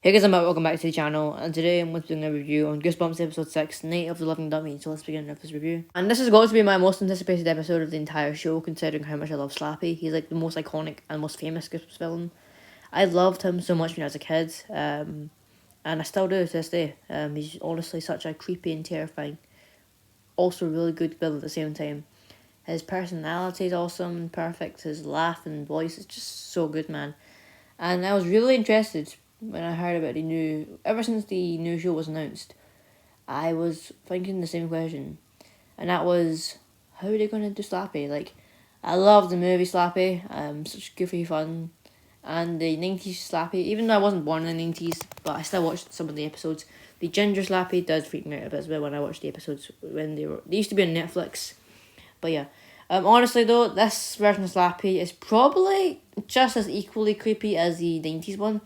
Hey guys, welcome back to the channel, and today I'm going to be doing a review on Goosebumps episode 6, Night of the Living Dummy. So let's begin with this review. And this is going to be my most anticipated episode of the entire show, considering how much I love Slappy. He's like the most iconic and most famous Goosebumps villain. I loved him so much when I was a kid, and I still do to this day. He's honestly such a creepy and terrifying, also really good villain at the same time. His personality is awesome, perfect. His laugh and voice is just so good, man. And I was really interested when I heard about ever since the new show was announced, I was thinking the same question. And that was, how are they going to do Slappy? Like, I love the movie Slappy, such goofy fun. And the 90s Slappy, even though I wasn't born in the 90s, but I still watched some of the episodes. The Ginger Slappy does freak me out a bit as well when I watched the episodes when they used to be on Netflix. But yeah. Honestly though, this version of Slappy is probably just as equally creepy as the 90s one.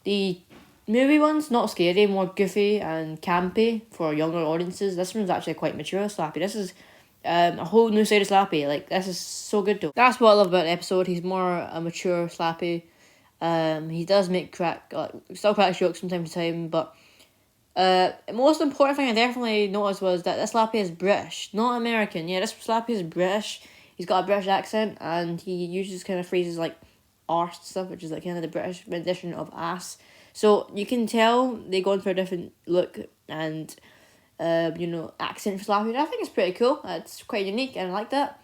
The movie one's not scary, more goofy and campy for younger audiences. This one's actually quite mature Slappy. This is a whole new side of Slappy. Like, this is so good though. That's what I love about the episode. He's more a mature Slappy. He does still crack jokes from time to time, but the most important thing I definitely noticed was that this Slappy is British, not American. Yeah, this Slappy is British. He's got a British accent, and he uses kind of phrases like arse stuff, which is like kind of the British rendition of ass. So you can tell they gone for a different look and accent for Slappy. And I think it's pretty cool. It's quite unique, and I like that.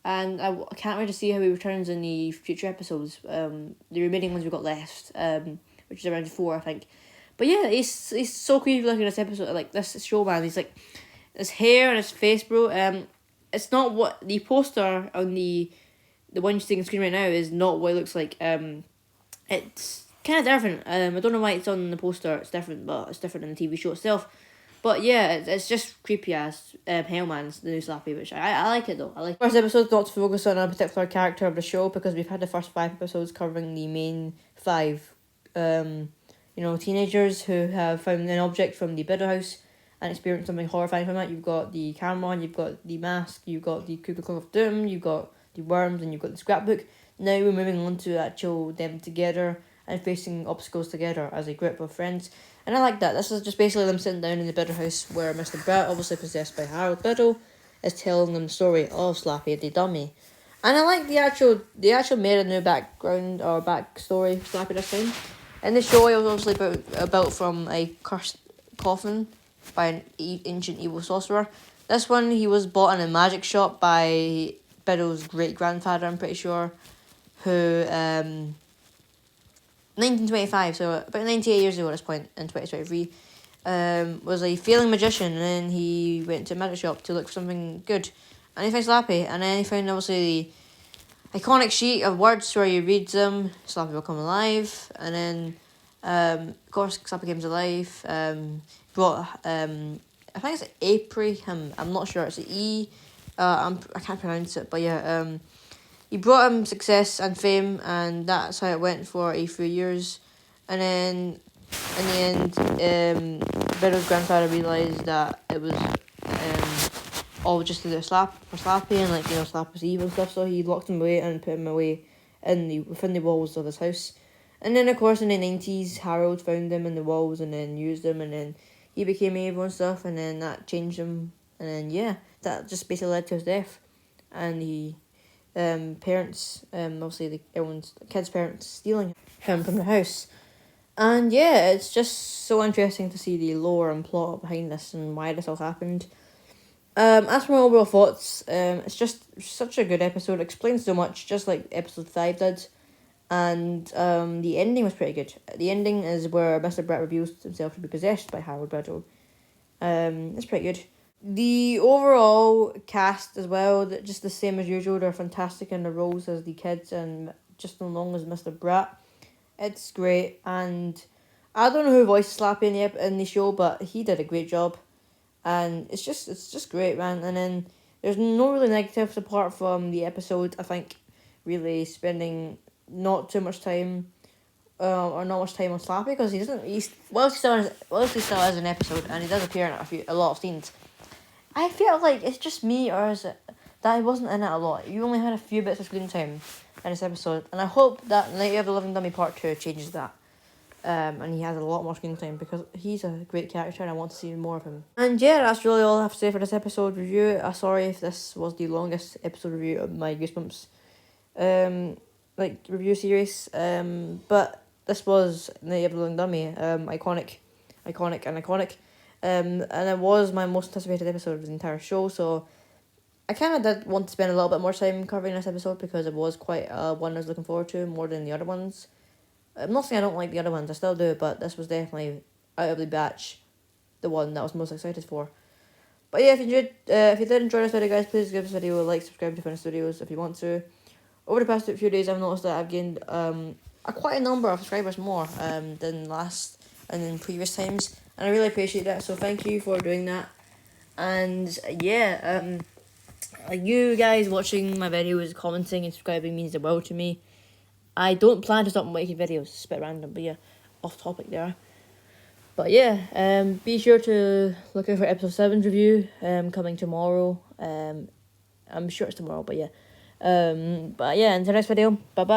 And I can't wait to see how he returns in the future episodes. The remaining ones we've got left, which is around 4, I think. But yeah, he's so creepy looking in this episode, like this show, man. He's like, his hair and his face, bro. It's not what the poster on the one you're seeing on screen right now is not what it looks like. It's kind of different. I don't know why it's on the poster. It's different, but it's different in the TV show itself. But yeah, it's just creepy as hell, man. It's the new Slappy, which I like it though. I like. First episode not to focus on a particular character of the show because we've had the first 5 episodes covering the main 5. Teenagers who have found an object from the Bitter House and experienced something horrifying from it. You've got the camera, you've got the mask, you've got the Cuckoo Clock of Doom, you've got the worms, and you've got the scrapbook. Now we're moving on to actual them together and facing obstacles together as a group of friends. And I like that. This is just basically them sitting down in the Bitter House where Mr. Brat, obviously possessed by Harold Biddle, is telling them the story of Slappy the Dummy. And I like the actual made a new background or backstory for Slappy this time. In the show, he was obviously built from a cursed coffin by an ancient evil sorcerer. This one, he was bought in a magic shop by Biddle's great-grandfather, I'm pretty sure, who, 1925, so about 98 years ago at this point, in 2023, was a failing magician, and then he went to a magic shop to look for something good, and he found Slappy, and then he found, obviously, the iconic sheet of words where you read them, Slappy will come alive, and then, of course, Slappy comes alive, brought, I think it's Apriham, I'm not sure, it's an E, I can't pronounce it, but yeah, he brought him success and fame, and that's how it went for a few years, and then, in the end, Biddle's grandfather realised that it was, all just to do Slappy, and Slappy was evil and stuff, so he locked him away and put him away within the walls of his house. And then, of course, in the 90s, Harold found him in the walls and then used him, and then he became evil and stuff, and then that changed him, and then, yeah, that just basically led to his death. And the parents, obviously the kids' parents stealing him from the house. And yeah, it's just so interesting to see the lore and plot behind this and why this all happened. As for my overall thoughts, it's just such a good episode. It explains so much, just like episode 5 did. And the ending was pretty good. The ending is where Mr. Brat reveals himself to be possessed by Harold Biddle. It's pretty good. The overall cast as well, just the same as usual. They're fantastic in the roles as the kids and just as long as Mr. Brat. It's great, and I don't know who voiced Slappy in the show, but he did a great job. And it's just great, man. And then there's no really negatives apart from the episode, I think, really spending not too much time or not much time on Slappy, because he still has an episode and he does appear in a lot of scenes. I feel like it's just me, or is it that he wasn't in it a lot? You only had a few bits of screen time in this episode, and I hope that Night of the Living Dummy Part 2 changes that. And he has a lot more screen time because he's a great character and I want to see more of him. And yeah, that's really all I have to say for this episode review. Sorry if this was the longest episode review of my Goosebumps review series. But this was Night of the Living Dummy, iconic. And it was my most anticipated episode of the entire show, so I kind of did want to spend a little bit more time covering this episode because it was quite one I was looking forward to more than the other ones. I'm not saying I don't like the other ones, I still do, but this was definitely, out of the batch, the one that I was most excited for. But yeah, if you did enjoy this video, guys, please give this video a like, subscribe to Finished Studios if you want to. Over the past few days, I've noticed that I've gained quite a number of subscribers more than in previous times, and I really appreciate that. So thank you for doing that. And yeah, you guys watching my videos, commenting, and subscribing means the world to me. I don't plan to stop making videos. It's a bit random, but yeah, off topic there. But yeah, be sure to look out for episode 7's review coming tomorrow. I'm sure it's tomorrow, but yeah. Until next video, bye bye.